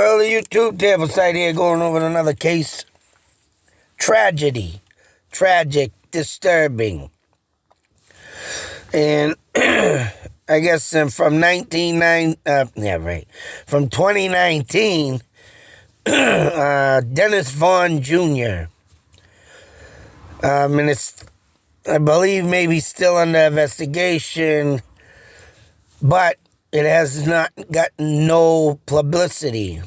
Well, the YouTube table site here going over another case. Tragedy. Tragic. Disturbing. And I guess from 2019, Dennis Vaughn Jr. And it's, I believe, maybe still under investigation, but it has not gotten no publicity.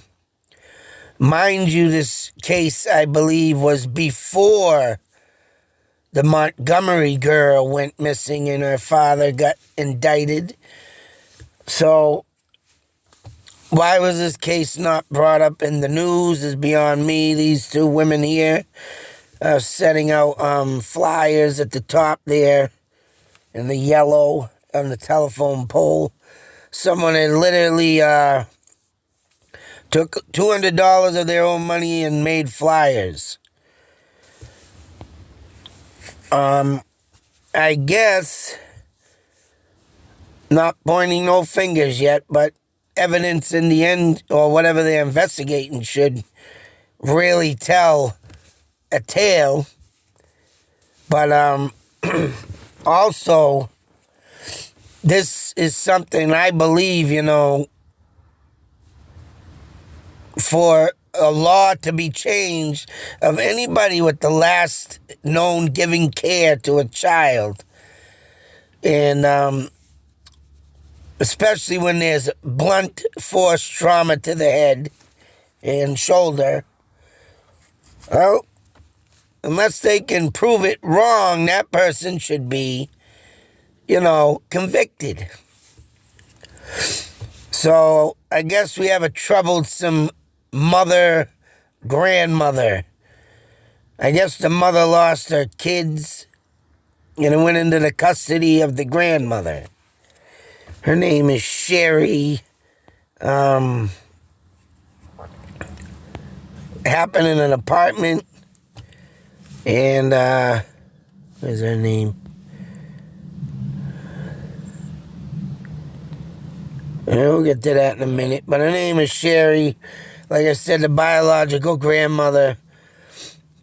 Mind you, this case, I believe, was before the Montgomery girl went missing and her father got indicted. So why was this case not brought up in the news is beyond me. These two women here setting out flyers at the top there in the yellow on the telephone pole. Someone had literally took $200 of their own money and made flyers. I guess, not pointing no fingers yet, but evidence in the end, or whatever they're investigating, should really tell a tale. But also, this is something I believe, for a law to be changed of anybody with the last known giving care to a child. And especially when there's blunt force trauma to the head and shoulder. Well, unless they can prove it wrong, that person should be, convicted. So I guess we have a troublesome grandmother. I guess the mother lost her kids and it went into the custody of the grandmother. Her name is Sherry. Happened in an apartment. And, what's her name? We'll get to that in a minute. But her name is Sherry. Like I said, the biological grandmother.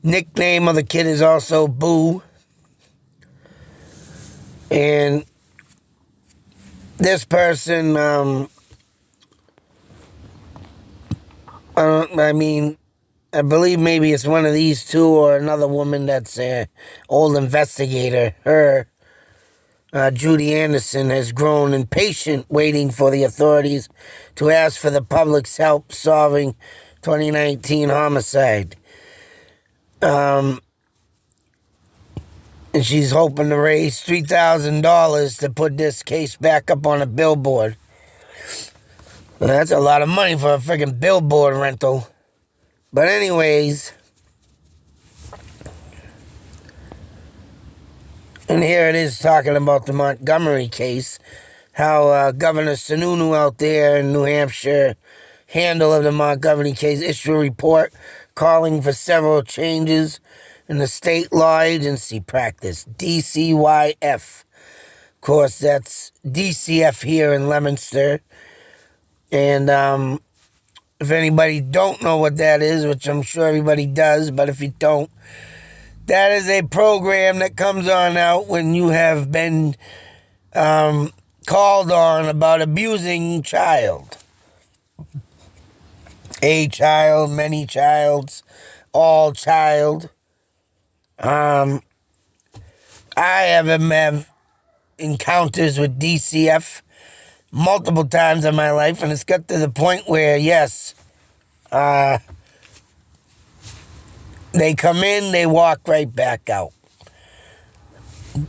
Nickname of the kid is also Boo. And this person, I believe maybe it's one of these two or another woman that's an old investigator. Her, Judy Anderson, has grown impatient waiting for the authorities to ask for the public's help solving 2019 homicide. And she's hoping to raise $3,000 to put this case back up on a billboard. Well, that's a lot of money for a freaking billboard rental. But anyways, and here it is talking about the Montgomery case, how Governor Sununu out there in New Hampshire, handle of the Montgomery case, issued a report calling for several changes in the state law agency practice, DCYF. Of course, that's DCF here in Leominster. And if anybody don't know what that is, which I'm sure everybody does, but if you don't, that is a program that comes on out when you have been called on about abusing child. A child, many childs, all child. I have encounters with DCF multiple times in my life, and it's got to the point where, yes, they come in, they walk right back out.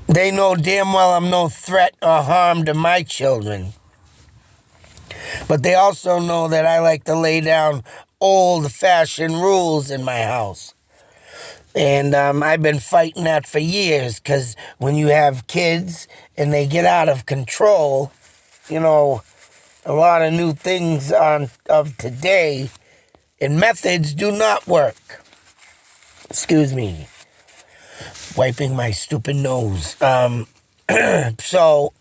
They know damn well I'm no threat or harm to my children. But they also know that I like to lay down old-fashioned rules in my house. And I've been fighting that for years, because when you have kids and they get out of control, a lot of new things of today and methods do not work. Excuse me. Wiping my stupid nose. So,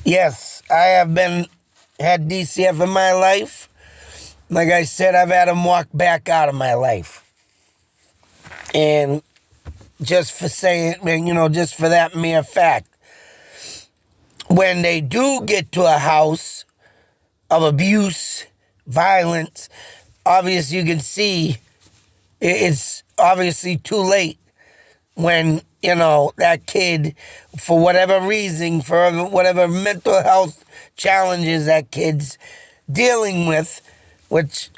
yes, I have had DCF in my life. Like I said, I've had them walk back out of my life. And just for saying, just for that mere fact, when they do get to a house of abuse, violence, obviously you can see it's obviously too late when, that kid, for whatever reason, for whatever mental health challenges that kid's dealing with, which,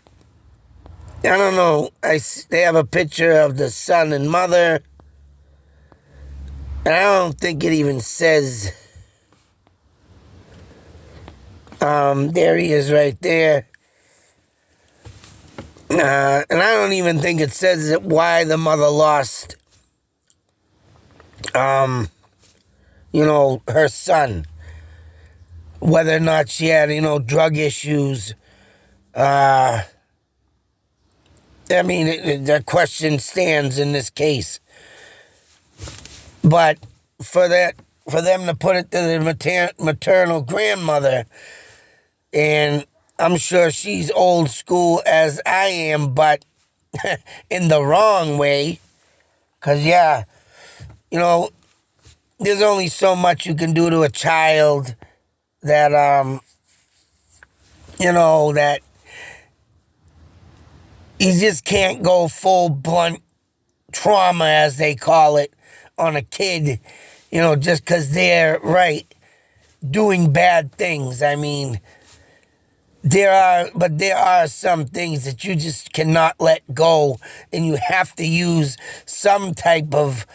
I don't know, they have a picture of the son and mother, and I don't think it even says, there he is right there. And I don't even think it says why the mother lost, her son. Whether or not she had, drug issues. The question stands in this case. But for them to put it to the maternal grandmother, and I'm sure she's old school as I am, but in the wrong way. Because, there's only so much you can do to a child that, that you just can't go full blunt trauma, as they call it, on a kid, just because they're, doing bad things. I mean, there are some things that you just cannot let go, and you have to use some type of,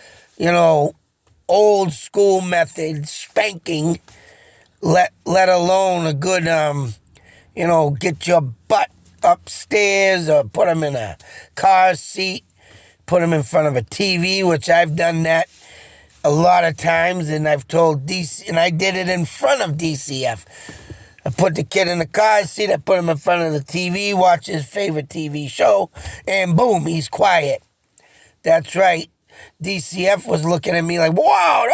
old school method, spanking, let alone a good, get your butt upstairs or put them in a car seat, put them in front of a TV, which I've done that a lot of times, and I've told DC, and I did it in front of DCF. I put the kid in the car seat, I put him in front of the TV, watch his favorite TV show, and boom, he's quiet. That's right. DCF was looking at me like, wow,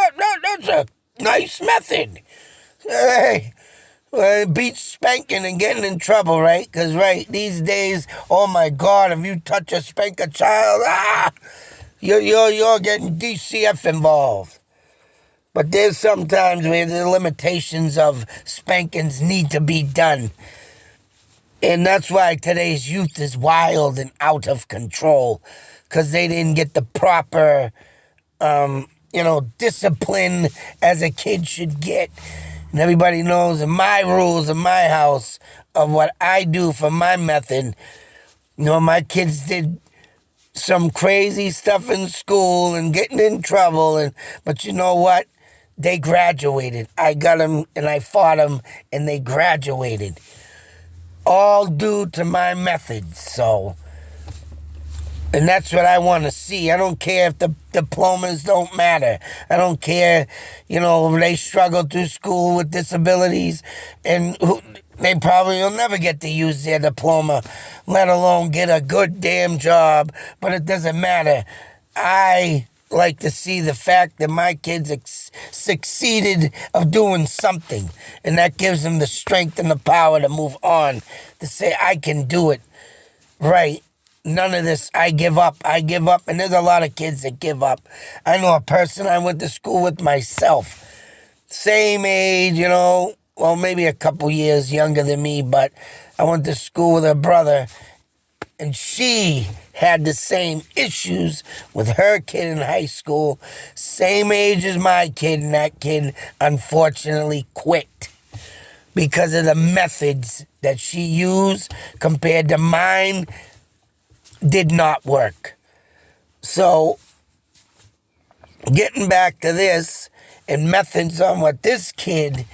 that's a nice method. Hey, it beats spanking and getting in trouble, right? Because, these days, oh my God, if you touch or spank a child, you're getting DCF involved. But there's sometimes where the limitations of spankings need to be done. And that's why today's youth is wild and out of control. Because they didn't get the proper, discipline as a kid should get. And everybody knows my rules in my house of what I do for my method. My kids did some crazy stuff in school and getting in trouble. But you know what? They graduated. I got them and I fought them and they graduated. All due to my methods. So, and that's what I want to see. I don't care if the diplomas don't matter. I don't care, if they struggle through school with disabilities and they probably will never get to use their diploma, let alone get a good damn job. But it doesn't matter. I like to see the fact that my kids succeeded of doing something. And that gives them the strength and the power to move on, to say, I can do it. Right. None of this, I give up. And there's a lot of kids that give up. I know a person I went to school with myself. Same age, well, maybe a couple years younger than me, but I went to school with her brother. And she had the same issues with her kid in high school. Same age as my kid, and that kid unfortunately quit. Because of the methods that she used compared to mine did not work. So, getting back to this and methods on what this kid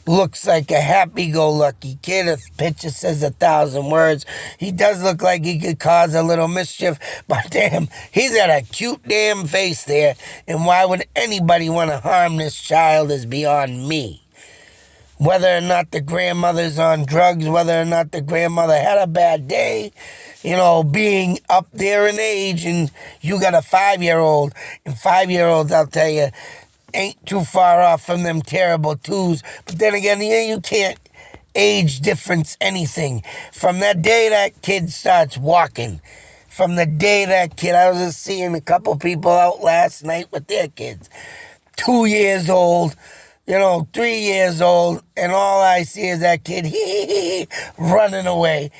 looks like, a happy-go-lucky kid. A picture says 1,000 words. He does look like he could cause a little mischief, but damn, he's got a cute damn face there, and why would anybody want to harm this child is beyond me. Whether or not the grandmother's on drugs, whether or not the grandmother had a bad day, being up there in age, and you got a 5-year-old, and 5-year-olds, I'll tell you, ain't too far off from them terrible twos. But then again, you can't age difference, anything. From that day that kid starts walking, from the day that kid, I was just seeing a couple people out last night with their kids, 2 years old, 3 years old, and all I see is that kid running away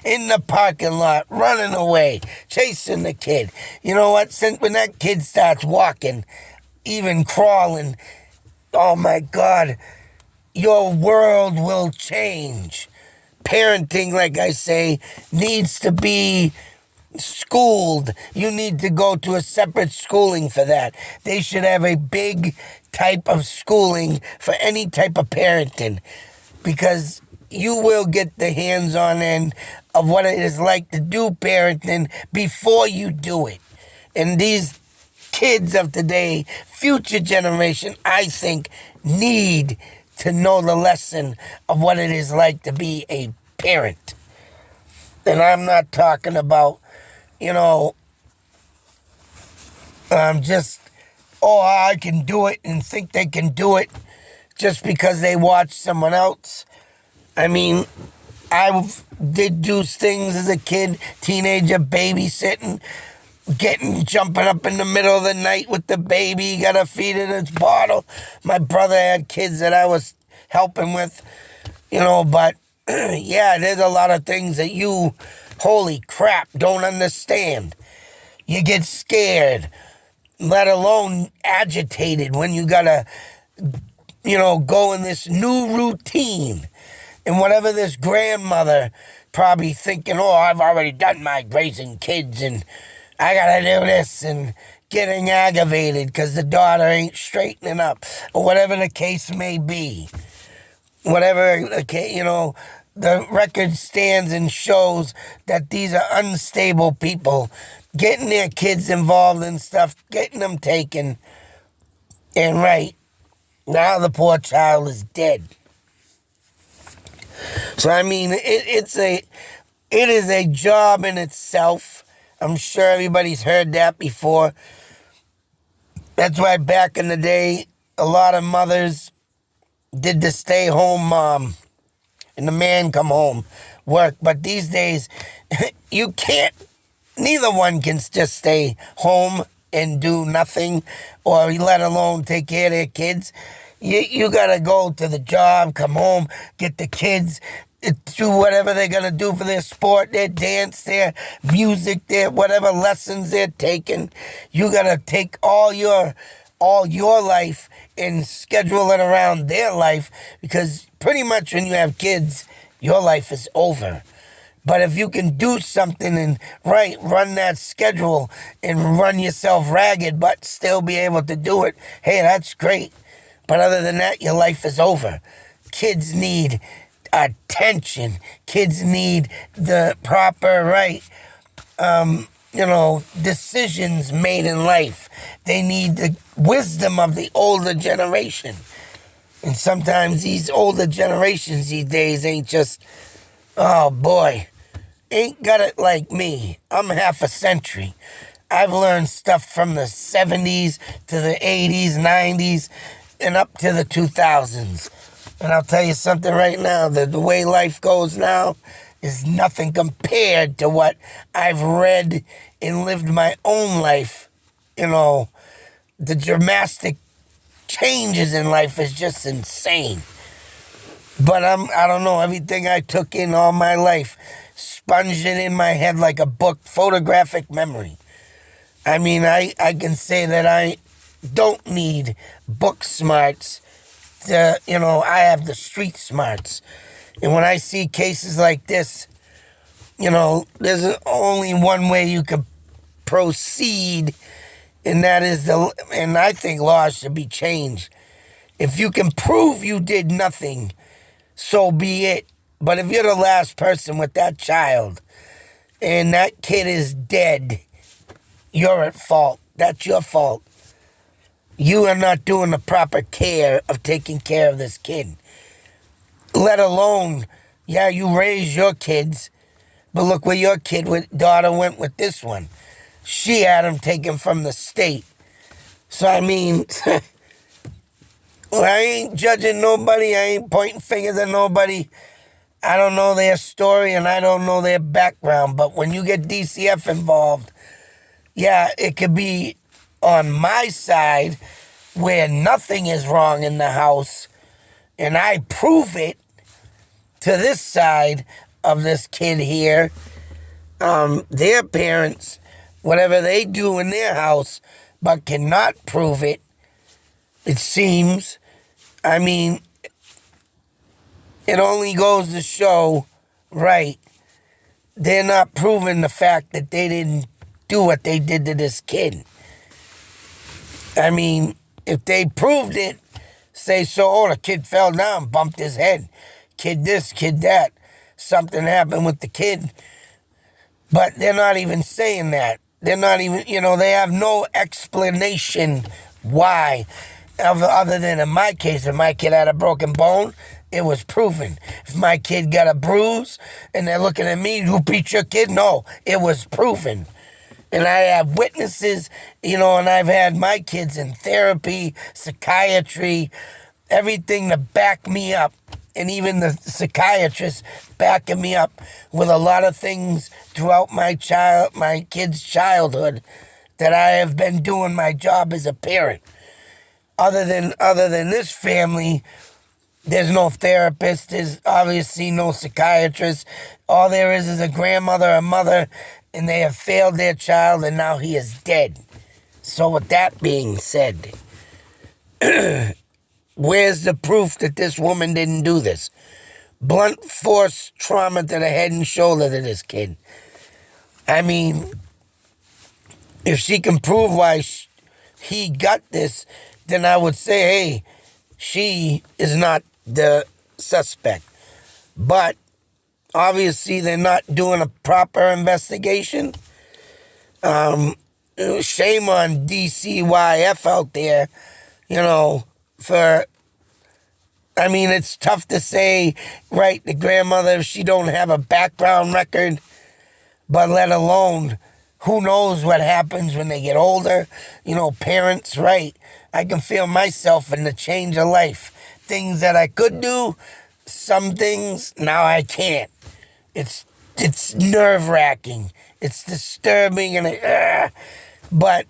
in the parking lot, running away, chasing the kid. You know what? Since when that kid starts walking, even crawling, oh my God, your world will change. Parenting, like I say, needs to be schooled. You need to go to a separate schooling for that. They should have a big type of schooling for any type of parenting, because you will get the hands-on end of what it is like to do parenting before you do it. And these kids of today, future generation, I think, need to know the lesson of what it is like to be a parent. And I'm not talking about, just, oh, I can do it and think they can do it just because they watch someone else. I mean, I did do things as a kid, teenager, babysitting, jumping up in the middle of the night with the baby, you gotta feed it its bottle. My brother had kids that I was helping with, but yeah, there's a lot of things that you, holy crap, don't understand. You get scared, let alone agitated when you gotta, go in this new routine. And whatever this grandmother probably thinking, oh, I've already done my raising kids and I gotta do this, and getting aggravated because the daughter ain't straightening up, or whatever the case may be. Whatever, the record stands and shows that these are unstable people, getting their kids involved in stuff, getting them taken, and right, now the poor child is dead. So, I mean, it is a job in itself. I'm sure everybody's heard that before. That's why back in the day, a lot of mothers did the stay-home mom, and the man come home, work. But these days, you can't, neither one can just stay home and do nothing, or let alone take care of their kids. You gotta go to the job, come home, get the kids, do whatever they're gonna do for their sport, their dance, their music, their whatever lessons they're taking. You gotta take all your life and schedule it around their life, because pretty much when you have kids, your life is over. But if you can do something and run that schedule and run yourself ragged but still be able to do it, hey, that's great. But other than that, your life is over. Kids need attention. Kids need the proper decisions made in life. They need the wisdom of the older generation. And sometimes these older generations these days ain't just, oh boy, ain't got it like me. I'm half a century. I've learned stuff from the 70s to the 80s, 90s, and up to the 2000s. And I'll tell you something right now, the way life goes now is nothing compared to what I've read and lived my own life. The dramatic changes in life is just insane. But I don't know, everything I took in all my life, sponged it in my head like a book, photographic memory. I mean, I can say that I don't need book smarts. I have the street smarts. And when I see cases like this, there's only one way you can proceed, and that is and I think laws should be changed. If you can prove you did nothing, so be it. But if you're the last person with that child and that kid is dead, you're at fault. That's your fault. You are not doing the proper care of taking care of this kid. Let alone, yeah, you raise your kids, but look where your daughter went with this one. She had him taken from the state. So, I mean, I ain't judging nobody. I ain't pointing fingers at nobody. I don't know their story and I don't know their background. But when you get DCF involved, yeah, it could be on my side where nothing is wrong in the house and I prove it to this side of this kid here. Their parents, whatever they do in their house, but cannot prove it, it seems. I mean, it only goes to show, right, they're not proving the fact that they didn't do what they did to this kid. I mean, if they proved it, say so, oh, the kid fell down, bumped his head, kid this, kid that, something happened with the kid. But they're not even saying that. They're not even, they have no explanation why. Other than in my case, if my kid had a broken bone, it was proven. If my kid got a bruise and they're looking at me, you beat your kid? No, it was proven. And I have witnesses, and I've had my kids in therapy, psychiatry, everything to back me up. And even the psychiatrist backing me up with a lot of things throughout my kid's childhood that I have been doing my job as a parent. Other than this family, there's no therapist, there's obviously no psychiatrist. All there is a grandmother, a mother, and they have failed their child and now he is dead. So with that being said, where's the proof that this woman didn't do this? Blunt force trauma to the head and shoulder to this kid. I mean, if she can prove why he got this, then I would say, hey, she is not the suspect. But obviously they're not doing a proper investigation. Shame on DCYF out there, it's tough to say, right, the grandmother, if she don't have a background record, but let alone, who knows what happens when they get older. Parents, right, I can feel myself in the change of life. Things that I could do, some things, now I can't. It's nerve-wracking. It's disturbing, but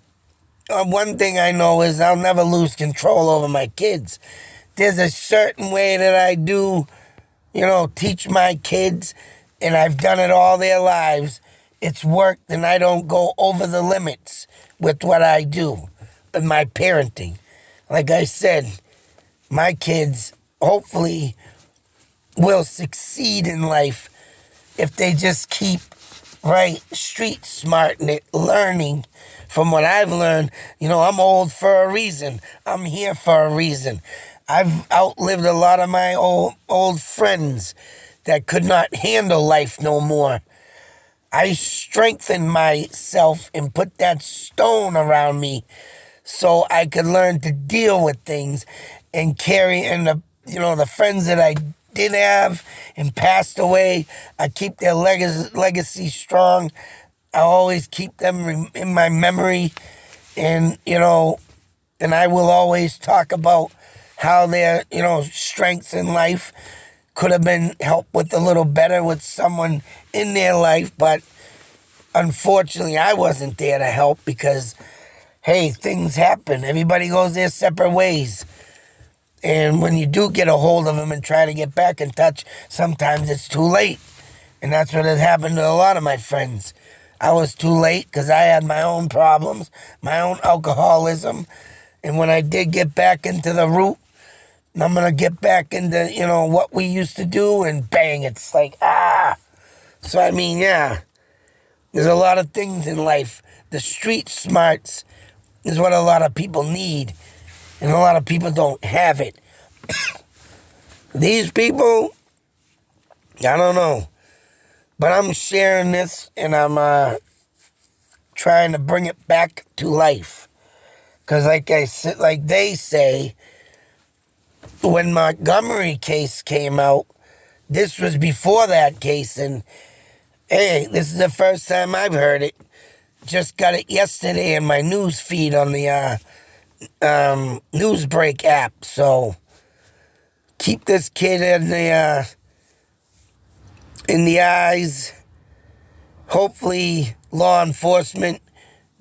one thing I know is I'll never lose control over my kids. There's a certain way that I do, teach my kids, and I've done it all their lives. It's worked, and I don't go over the limits with what I do in my parenting. Like I said, my kids hopefully will succeed in life if they just keep, right, street smart and learning from what I've learned. I'm old for a reason. I'm here for a reason. I've outlived a lot of my old friends that could not handle life no more. I strengthened myself and put that stone around me so I could learn to deal with things and carry, and the friends that I did have and passed away, I keep their legacy strong. I always keep them in my memory, and I will always talk about how their strengths in life could have been helped with a little better with someone in their life, but unfortunately I wasn't there to help because, hey, things happen. Everybody goes their separate ways. And when you do get a hold of them and try to get back in touch, sometimes it's too late. And that's what has happened to a lot of my friends. I was too late because I had my own problems, my own alcoholism. And when I did get back into the root, I'm going to get back into, what we used to do, and bang, it's like, So, yeah, there's a lot of things in life. The street smarts is what a lot of people need, and a lot of people don't have it. These people, I don't know, but I'm sharing this, and I'm trying to bring it back to life. Because like they say, when Montgomery case came out, this was before that case, and hey, this is the first time I've heard it. Just got it yesterday in my news feed on the Newsbreak app. So keep this kid in the eyes. Hopefully, law enforcement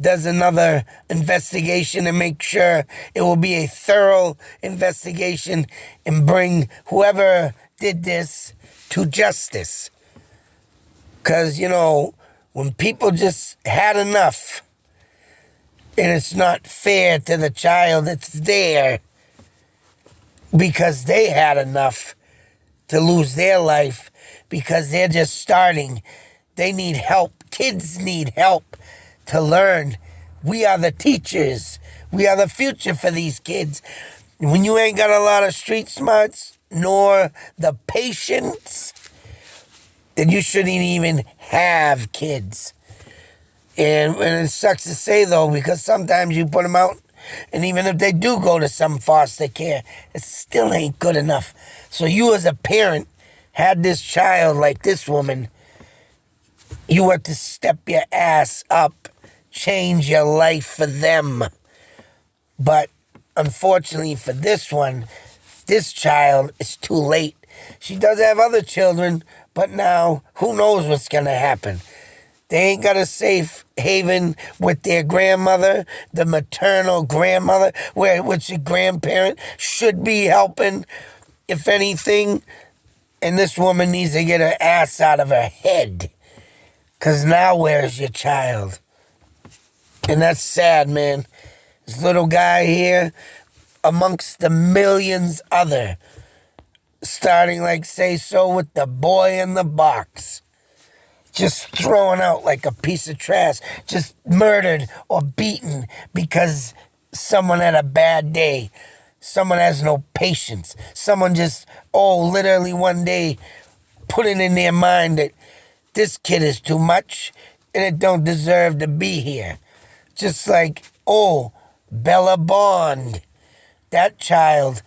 does another investigation and make sure it will be a thorough investigation and bring whoever did this to justice. Because, when people just had enough and it's not fair to the child that's there because they had enough to lose their life because they're just starting. They need help. Kids need help to learn. We are the teachers. We are the future for these kids. When you ain't got a lot of street smarts nor the patience, then you shouldn't even have kids. And it sucks to say, though, because sometimes you put them out, and even if they do go to some foster care, it still ain't good enough. So you as a parent had this child like this woman, you have to step your ass up, change your life for them. But unfortunately for this one, this child is too late. She does have other children, but now who knows what's going to happen. They ain't got a safe haven with their grandmother, the maternal grandmother, which the grandparent should be helping, if anything. And this woman needs to get her ass out of her head. Because now where's your child? And that's sad, man. This little guy here, amongst the millions other, starting like Say So with the boy in the box. Just thrown out like a piece of trash. Just murdered or beaten because someone had a bad day. Someone has no patience. Someone just, literally one day put it in their mind that this kid is too much and it don't deserve to be here. Just like, Bella Bond. That child,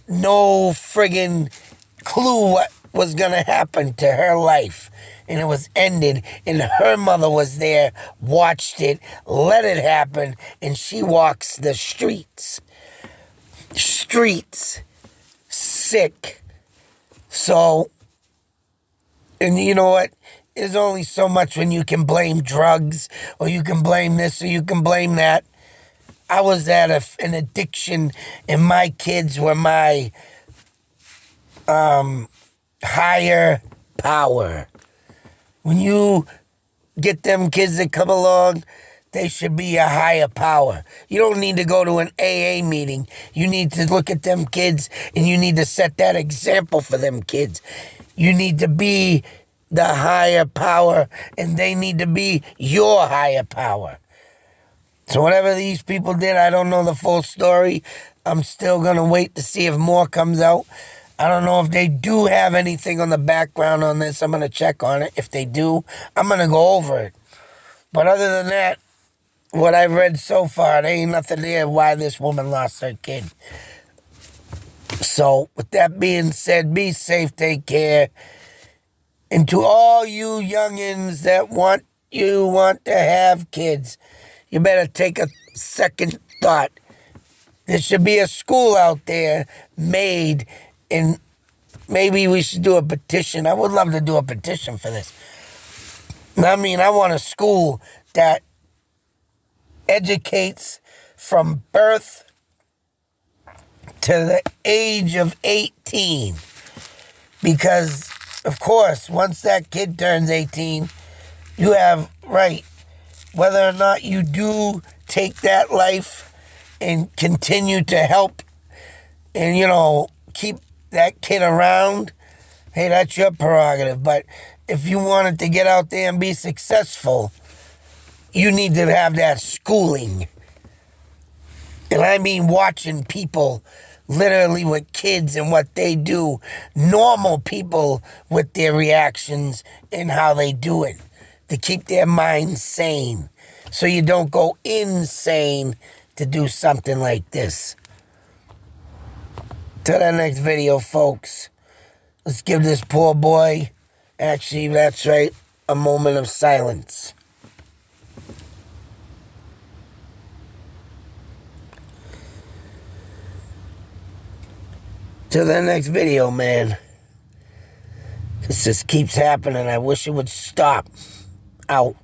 no friggin' clue what was gonna happen to her life. And it was ended, and her mother was there, watched it, let it happen, and she walks the streets. Streets. Sick. So, and you know what? There's only so much when you can blame drugs, or you can blame this, or you can blame that. I was at an addiction, and my kids were my higher power. When you get them kids that come along, they should be a higher power. You don't need to go to an AA meeting. You need to look at them kids, and you need to set that example for them kids. You need to be the higher power, and they need to be your higher power. So whatever these people did, I don't know the full story. I'm still going to wait to see if more comes out. I don't know if they do have anything on the background on this. I'm going to check on it. If they do, I'm going to go over it. But other than that, what I've read so far, there ain't nothing there why this woman lost her kid. So with that being said, be safe, take care. And to all you youngins that want to have kids, you better take a second thought. There should be a school out there made, and maybe we should do a petition. I would love to do a petition for this. I mean, I want a school that educates from birth to the age of 18. Because, of course, once that kid turns 18, you have right. Whether or not you do take that life and continue to help and, keep that kid around, hey, that's your prerogative. But if you wanted to get out there and be successful, you need to have that schooling. And I mean watching people literally with kids and what they do, normal people with their reactions and how they do it, to keep their minds sane so you don't go insane to do something like this. Till the next video, folks. Let's give this poor boy, actually, that's right, a moment of silence. To the next video, man. This just keeps happening. I wish it would stop. Out.